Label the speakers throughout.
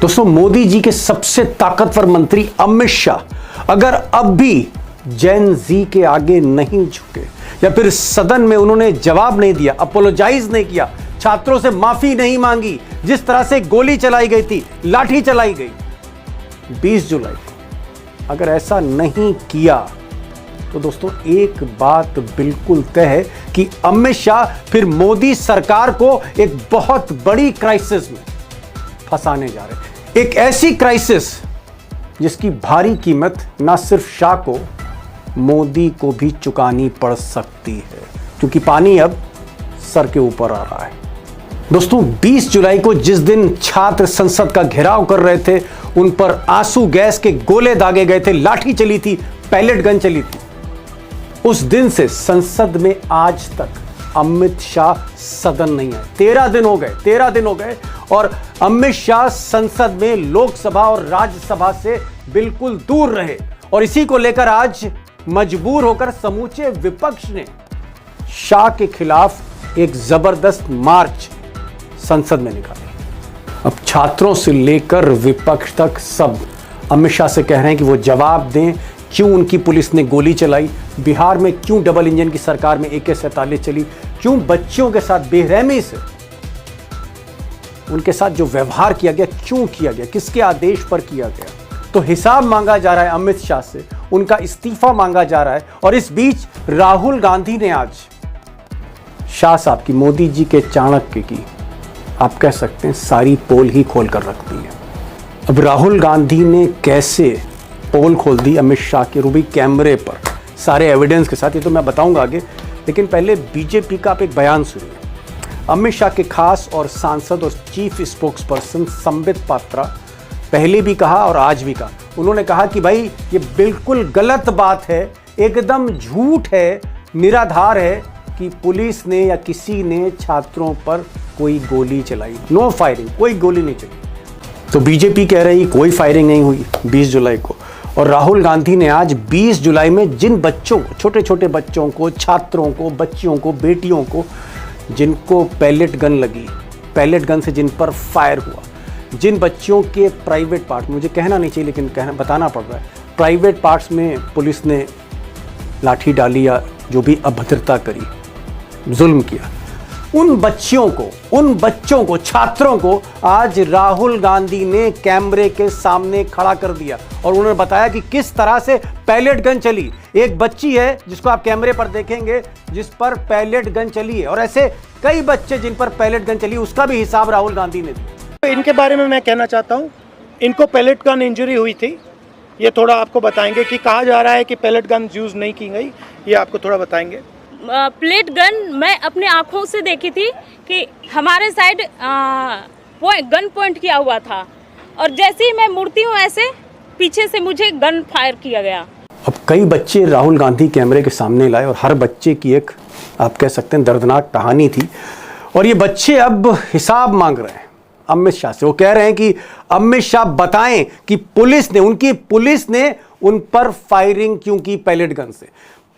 Speaker 1: दोस्तों, मोदी जी के सबसे ताकतवर मंत्री अमित शाह अगर अब भी जेन जी के आगे नहीं झुके या फिर सदन में उन्होंने जवाब नहीं दिया, अपोलोजाइज नहीं किया, छात्रों से माफी नहीं मांगी, जिस तरह से गोली चलाई गई थी, लाठी चलाई गई 20 जुलाई को, अगर ऐसा नहीं किया तो दोस्तों एक बात बिल्कुल तय है कि अमित शाह फिर मोदी सरकार को एक बहुत बड़ी क्राइसिस में फंसाने जा रहे हैं। एक ऐसी क्राइसिस जिसकी भारी कीमत ना सिर्फ शाह को, मोदी को भी चुकानी पड़ सकती है, क्योंकि पानी अब सर के ऊपर आ रहा है। दोस्तों, 20 जुलाई को जिस दिन छात्र संसद का घेराव कर रहे थे, उन पर आंसू गैस के गोले दागे गए थे, लाठी चली थी, पैलेट गन चली थी, उस दिन से संसद में आज तक अमित शाह सदन नहीं आए। 13 दिन हो गए और अमित शाह संसद में लोकसभा और राज्यसभा से बिल्कुल दूर रहे और इसी को लेकर आज मजबूर होकर समूचे विपक्ष ने शाह के खिलाफ एक जबरदस्त मार्च संसद में निकाली। अब छात्रों से लेकर विपक्ष तक सब अमित शाह से कह रहे हैं कि वो जवाब दें, क्यों उनकी पुलिस ने गोली चलाई, बिहार में क्यों डबल इंजन की सरकार में AK-47 चली, क्यों बच्चियों के साथ बेरहमी से उनके साथ जो व्यवहार किया गया, क्यों किया गया, किसके आदेश पर किया गया। तो हिसाब मांगा जा रहा है अमित शाह से, उनका इस्तीफा मांगा जा रहा है। और इस बीच राहुल गांधी ने आज शाह साहब की, मोदी जी के चाणक्य की, आप कह सकते हैं सारी पोल ही खोल कर रख दी है। अब राहुल गांधी ने कैसे पोल खोल दी अमित शाह के रूबी कैमरे पर सारे एविडेंस के साथ, ये तो मैं बताऊंगा आगे, लेकिन पहले बीजेपी का आप एक बयान सुनिए। अमित शाह के खास और सांसद और chief spokes person Sambit Patra पहले भी कहा और आज भी कहा, उन्होंने कहा कि भाई ये बिल्कुल गलत बात है, एकदम झूठ है, निराधार है कि पुलिस ने या किसी ने छात्रों पर कोई गोली चलाई। नो फायरिंग, कोई गोली नहीं चली। तो बीजेपी कह रही कोई फायरिंग नहीं हुई 20 जुलाई को। और राहुल गांधी ने आज 20 जुलाई में जिन बच्चों को, छोटे छोटे बच्चों को, छात्रों को, बच्चियों को, बेटियों को, जिनको पैलेट गन लगी, पैलेट गन से जिन पर फायर हुआ, जिन बच्चियों के प्राइवेट पार्ट, मुझे कहना नहीं चाहिए लेकिन बताना पड़ रहा है, प्राइवेट पार्ट्स में पुलिस ने लाठी डाली या जो भी अभद्रता करी, जुल्म किया, उन बच्चों को, छात्रों को आज राहुल गांधी ने कैमरे के सामने खड़ा कर दिया और उन्होंने बताया कि किस तरह से पैलेट गन चली। एक बच्ची है जिसको आप कैमरे पर देखेंगे जिस पर पैलेट गन चली है, और ऐसे कई बच्चे जिन पर पैलेट गन चली, उसका भी हिसाब राहुल गांधी ने दिया।
Speaker 2: इनके बारे में मैं कहना चाहता हूं, इनको पैलेट गन इंजरी हुई थी, ये थोड़ा आपको बताएंगे कि कहा जा रहा है कि पैलेट गन यूज नहीं की गई, ये आपको थोड़ा बताएंगे।
Speaker 3: प्लेट गन मैं अपने आँखों से देखी थी कि हमारे साइड गन पॉइंट किया हुआ था और जैसे ही मैं मुड़ती हूँ ऐसे पीछे से मुझे गन फायर किया गया।
Speaker 1: अब कई बच्चे राहुल गांधी कैमरे के सामने लाए और हर बच्चे की एक, आप कह सकते हैं, दर्दनाक कहानी थी और ये बच्चे अब हिसाब मांग रहे हैं अमित शाह से। वो कह रहे हैं कि अमित शाह बताएं कि उनकी पुलिस ने उन पर फायरिंग क्यों की पैलेट गन से,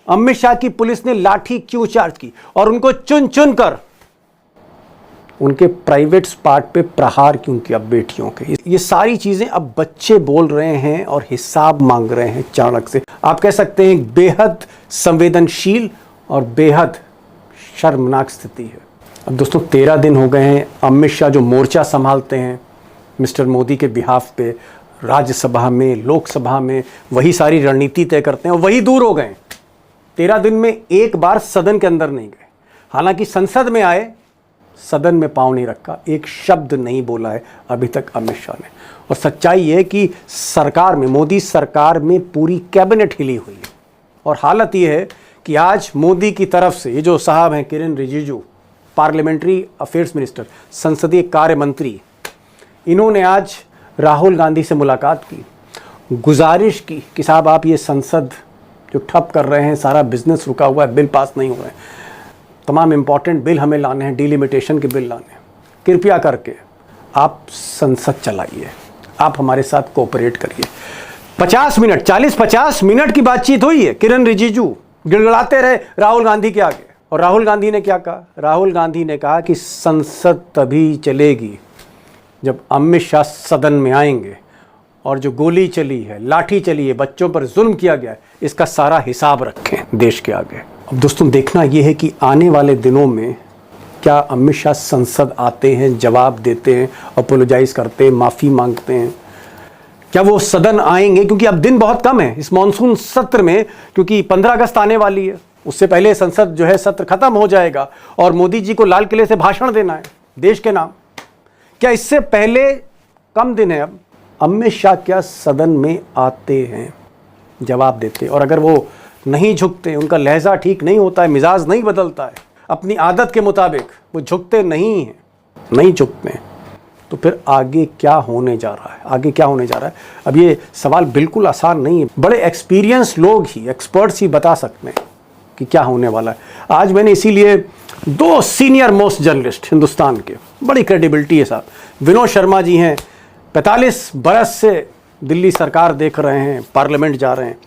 Speaker 1: अमित शाह की पुलिस ने लाठी क्यों चार्ज की और उनको चुन चुन कर उनके प्राइवेट पार्ट पे प्रहार क्यों किया बेटियों के। ये सारी चीजें अब बच्चे बोल रहे हैं और हिसाब मांग रहे हैं चाणक्य से। आप कह सकते हैं बेहद संवेदनशील और बेहद शर्मनाक स्थिति है। अब दोस्तों 13 दिन हो गए हैं, अमित शाह जो मोर्चा संभालते हैं मिस्टर मोदी के बिहाफ पे, राज्यसभा में, लोकसभा में वही सारी रणनीति तय करते हैं और वही दूर हो गए। 13 दिन में एक बार सदन के अंदर नहीं गए, हालांकि संसद में आए, सदन में पांव नहीं रखा, एक शब्द नहीं बोला है अभी तक अमित शाह ने। और सच्चाई ये है कि सरकार में, मोदी सरकार में पूरी कैबिनेट हिली हुई है और हालत ये है कि आज मोदी की तरफ से ये जो साहब हैं Kiren Rijiju, parliamentary affairs minister, संसदीय कार्य मंत्री, इन्होंने आज राहुल गांधी से मुलाकात की, गुजारिश की कि साहब आप ये संसद जो ठप कर रहे हैं, सारा बिजनेस रुका हुआ है, बिल पास नहीं हो रहे हैं, तमाम इंपॉर्टेंट बिल हमें लाने हैं, डिलिमिटेशन के बिल लाने हैं, कृपया करके आप संसद चलाइए, आप हमारे साथ कोऑपरेट करिए। 50 मिनट, 40-50 मिनट की बातचीत हुई है। किरेन रिजिजू गिड़गिड़ाते रहे राहुल गांधी के आगे, और राहुल गांधी ने क्या कहा? राहुल गांधी ने कहा कि संसद तभी चलेगी जब अमित शाह सदन में आएंगे और जो गोली चली है, लाठी चली है, बच्चों पर जुल्म किया गया है, इसका सारा हिसाब रखें देश के आगे। अब दोस्तों देखना यह है कि आने वाले दिनों में क्या अमित शाह संसद आते हैं, जवाब देते हैं, अपोलोजाइज करते हैं, माफ़ी मांगते हैं, क्या वो सदन आएंगे? क्योंकि अब दिन बहुत कम है इस मॉनसून सत्र में, क्योंकि 15 अगस्त आने वाली है, उससे पहले संसद जो है सत्र खत्म हो जाएगा और मोदी जी को लाल किले से भाषण देना है देश के नाम। क्या इससे पहले कम दिन है अब, अमित शाह क्या सदन में आते हैं, जवाब देते हैं? और अगर वो नहीं झुकते, उनका लहजा ठीक नहीं होता है, मिजाज नहीं बदलता है, अपनी आदत के मुताबिक वो झुकते नहीं हैं, नहीं झुकते हैं, तो फिर आगे क्या होने जा रहा है? आगे क्या होने जा रहा है? अब ये सवाल बिल्कुल आसान नहीं है, बड़े एक्सपीरियंस लोग ही, एक्सपर्ट्स ही बता सकते हैं कि क्या होने वाला है। आज मैंने इसीलिए 2 सीनियर मोस्ट जर्नलिस्ट हिंदुस्तान के, बड़ी क्रेडिबिलिटी है साहब, विनोद शर्मा जी हैं, 45 बरस से दिल्ली सरकार देख रहे हैं, पार्लियामेंट जा रहे हैं,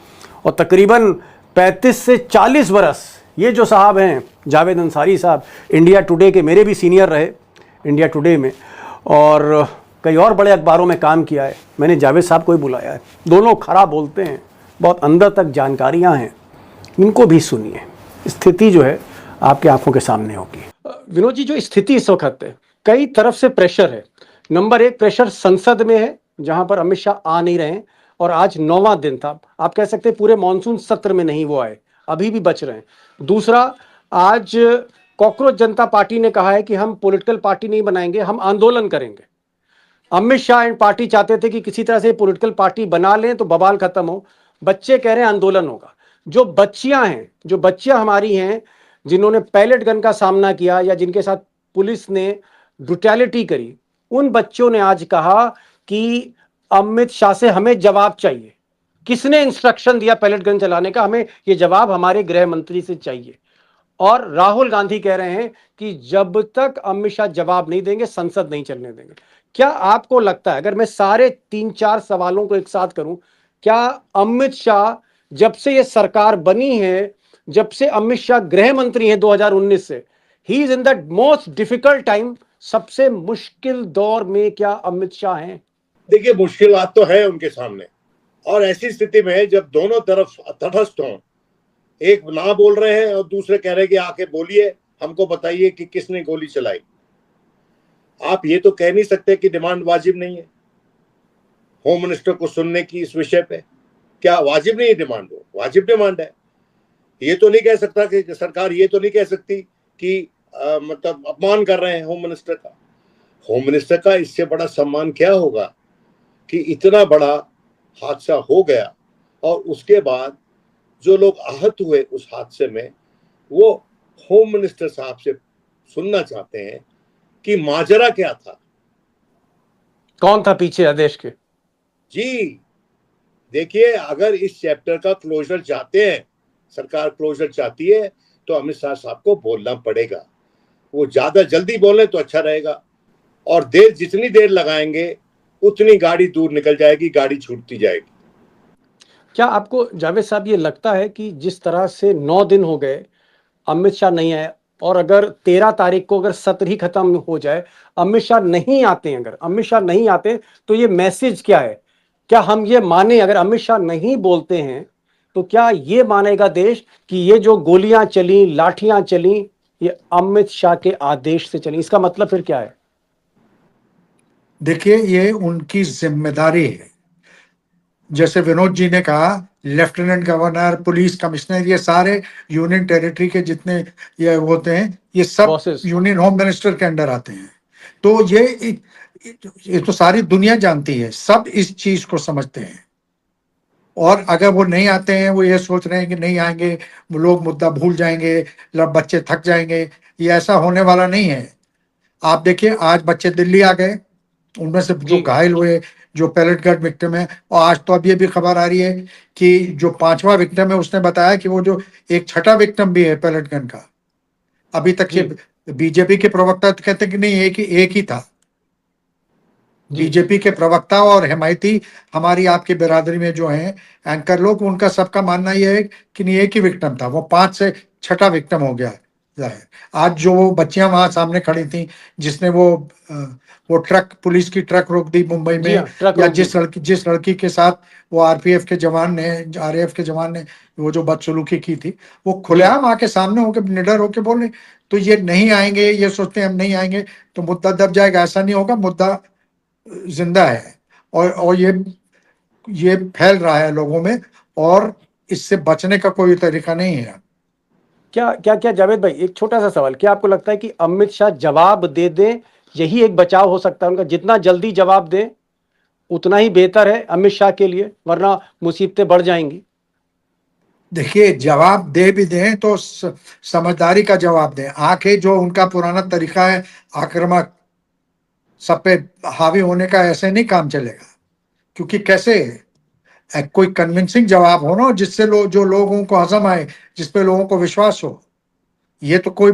Speaker 1: और तकरीबन 35 से 40 बरस ये जो साहब हैं जावेद अंसारी साहब, इंडिया टुडे के, मेरे भी सीनियर रहे इंडिया टुडे में, और कई और बड़े अखबारों में काम किया है। मैंने जावेद साहब को ही बुलाया है, दोनों खराब बोलते हैं, बहुत अंदर तक जानकारियां हैं, इनको भी सुनिए। स्थिति जो है आपके आंखों के सामने होगी। विनोद जी, जो स्थिति इस वक्त है, कई तरफ से प्रेशर है। नंबर 1 प्रेशर संसद में है, जहां पर अमित शाह आ नहीं रहे हैं, और आज 9वां दिन था, आप कह सकते हैं पूरे मॉनसून सत्र में नहीं वो आए, अभी भी बच रहे हैं। दूसरा, आज कॉकरोच जनता पार्टी ने कहा है कि हम पॉलिटिकल पार्टी नहीं बनाएंगे, हम आंदोलन करेंगे। अमित शाह एंड पार्टी चाहते थे कि किसी तरह से पॉलिटिकल पार्टी बना लें तो बवाल खत्म हो, बच्चे कह रहे हैं आंदोलन होगा। जो बच्चियां हमारी हैं, जिन्होंने पैलेट गन का सामना किया या जिनके साथ पुलिस ने ब्रुटैलिटी करी, उन बच्चों ने आज कहा कि अमित शाह से हमें जवाब चाहिए, किसने इंस्ट्रक्शन दिया पैलेट गन चलाने का, हमें ये जवाब हमारे गृह मंत्री से चाहिए। और राहुल गांधी कह रहे हैं कि जब तक अमित शाह जवाब नहीं देंगे संसद नहीं चलने देंगे। क्या आपको लगता है, अगर मैं सारे 3-4 सवालों को एक साथ करूं, क्या अमित शाह जब से ये सरकार बनी है, जब से अमित शाह गृह मंत्री हैं 2019 से, he is in the most difficult time, सबसे मुश्किल दौर में क्या अमित शाह हैं?
Speaker 4: देखिए, मुश्किलात तो है उनके सामने, और ऐसी स्थिति में जब दोनों तरफ तटस्थ हों, एक ना बोल रहे हैं और दूसरे कह रहे हैं कि आके बोलिए, हमको बताइए कि किसने गोली चलाई। आप ये तो कह नहीं सकते कि डिमांड वाजिब नहीं है होम मिनिस्टर को सुनने की इस विषय पे। क्या वाजिब नहीं है डिमांड? वो वाजिब डिमांड है। ये तो नहीं कह सकता कि सरकार ये तो नहीं कह सकती कि मतलब अपमान कर रहे हैं होम मिनिस्टर का। होम मिनिस्टर का इससे बड़ा सम्मान क्या होगा कि इतना बड़ा हादसा हो गया और उसके बाद जो लोग आहत हुए उस हादसे में, वो होम मिनिस्टर साहब से सुनना चाहते हैं कि माजरा क्या था,
Speaker 1: कौन था पीछे आदेश के।
Speaker 4: जी देखिए, अगर इस चैप्टर का क्लोजर चाहते हैं, सरकार क्लोजर चाहती है, तो अमित शाह साहब को बोलना पड़ेगा। वो ज्यादा जल्दी बोले तो अच्छा रहेगा, और देर जितनी देर लगाएंगे उतनी गाड़ी दूर निकल जाएगी, गाड़ी छूटती जाएगी।
Speaker 1: क्या आपको जावेद साहब ये लगता है कि जिस तरह से 9 दिन हो गए अमित शाह नहीं आए, और अगर 13 तारीख को अगर सत्र ही खत्म हो जाए, अमित शाह नहीं आते हैं, अगर अमित शाह नहीं आते तो ये मैसेज क्या है? क्या हम ये माने, अगर अमित शाह नहीं बोलते हैं तो क्या ये मानेगा देश कि ये जो गोलियां चली, लाठियां चली, ये अमित शाह के आदेश से चली? इसका मतलब फिर क्या है?
Speaker 5: देखिए, ये उनकी जिम्मेदारी है। जैसे विनोद जी ने कहा, लेफ्टिनेंट गवर्नर, पुलिस कमिश्नर, ये सारे यूनियन टेरिटरी के जितने ये होते हैं, ये सब
Speaker 1: Bosses.
Speaker 5: यूनियन होम मिनिस्टर के अंडर आते हैं। तो ये तो सारी दुनिया जानती है, सब इस चीज को समझते हैं। और अगर वो नहीं आते हैं, वो ये सोच रहे हैं कि नहीं आएंगे, वो लोग मुद्दा भूल जाएंगे, बच्चे थक जाएंगे, ये ऐसा होने वाला नहीं है। आप देखिए, आज बच्चे दिल्ली आ गए, उनमें से जो घायल हुए, जो पैलेट गन विक्टिम है, और आज तो अब ये भी खबर आ रही है कि जो 5वां विक्टिम है, उसने बताया कि वो जो एक 6ठा विक्टिम भी है पैलेट गन का। अभी तक ये बीजेपी के प्रवक्ता तो कहते कि नहीं, एक ही था। बीजेपी के प्रवक्ता और हिमायती हमारी आपकी बिरादरी में जो है एंकर लोग, उनका सबका मानना यह है कि नहीं, एक ही विक्टिम था, वो 5 से 6ठा विक्टिम हो गया जाहिर। आज जो वो बच्चियां वहां सामने खड़ी थी, जिसने वो वो ट्रक, पुलिस की ट्रक रोक दी मुंबई
Speaker 1: जी
Speaker 5: में,
Speaker 1: हाँ, ट्रक
Speaker 5: या
Speaker 1: रोक दी।
Speaker 5: जिस लड़की के साथ वो आरपीएफ के जवान ने, आरएएफ के जवान ने वो जो बदसलूकी की थी, वो खुलेआम आके सामने होके निडर होके बोल रहे। तो ये नहीं आएंगे, ये सोचते हैं हम नहीं आएंगे तो मुद्दा दब जाएगा, ऐसा नहीं होगा। मुद्दा जिंदा है और ये फैल रहा है लोगों में, और इससे बचने का कोई तरीका नहीं है।
Speaker 1: क्या क्या क्या जावेद भाई, एक छोटा सा सवाल, क्या आपको लगता है कि अमित शाह जवाब दे दें, यही एक बचाव हो सकता है उनका? जितना जल्दी जवाब दें उतना ही बेहतर है अमित शाह के लिए, वरना मुसीबतें बढ़ जाएंगी।
Speaker 5: देखिए, जवाब दे भी दें तो समझदारी का जवाब दें। आके जो उनका पुराना तरीका है आक्रामक, सब पे हावी होने का, ऐसे नहीं काम चलेगा। क्योंकि कैसे कोई कन्विंसिंग जवाब हो ना, जिससे जो लोगों को हजम आए, जिसपे लोगों को विश्वास हो। ये तो कोई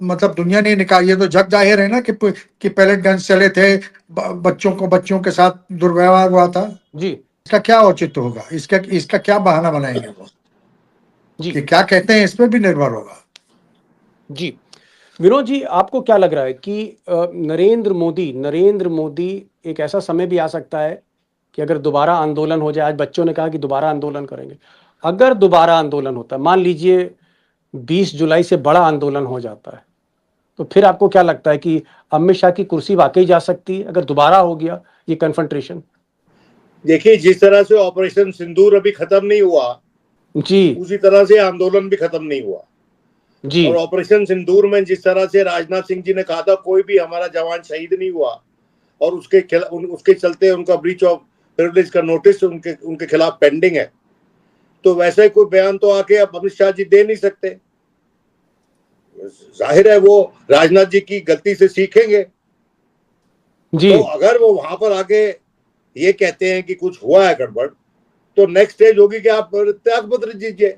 Speaker 5: मतलब दुनिया नहीं निकाल, ये तो जग जाहिर है ना कि पैलेट गन चले थे, बच्चों के साथ दुर्व्यवहार हुआ था।
Speaker 1: जी
Speaker 5: इसका क्या औचित्य होगा? इसका क्या बहाना बनाएंगे वो?
Speaker 1: जी
Speaker 5: कि क्या कहते हैं इस पे भी निर्भर होगा।
Speaker 1: जी। विनोद जी, आपको क्या लग रहा है कि नरेंद्र मोदी एक ऐसा समय भी आ सकता है कि अगर दोबारा आंदोलन हो जाए, आज बच्चों ने कहा कि दोबारा आंदोलन करेंगे, अगर दोबारा आंदोलन होता है, मान लीजिए 20 जुलाई से बड़ा आंदोलन हो जाता है, तो फिर आपको क्या लगता है कि अमित शाह की कुर्सी वाकई जा सकती है अगर दोबारा हो गया ये कन्फ्रंटेशन?
Speaker 4: देखिए, जिस तरह से ऑपरेशन सिंदूर अभी खत्म नहीं हुआ,
Speaker 1: जी
Speaker 4: उसी तरह से आंदोलन भी खत्म नहीं हुआ।
Speaker 1: जी
Speaker 4: और ऑपरेशन सिंदूर में जिस तरह से राजनाथ सिंह जी ने कहा था कोई भी हमारा जवान शहीद नहीं हुआ, और उसके चलते उनका ब्रीच ऑफ प्रिविलेज का नोटिस उनके खिलाफ पेंडिंग है, तो वैसे ही कोई बयान तो आके अब अमित शाह जी दे नहीं सकते। जाहिर है वो राजनाथ जी की गलती से सीखेंगे।
Speaker 1: जी
Speaker 4: तो अगर वो वहां पर आके ये कहते हैं कि कुछ हुआ है गड़बड़, तो नेक्स्ट स्टेज होगी कि आप त्यागपत्र दीजिए।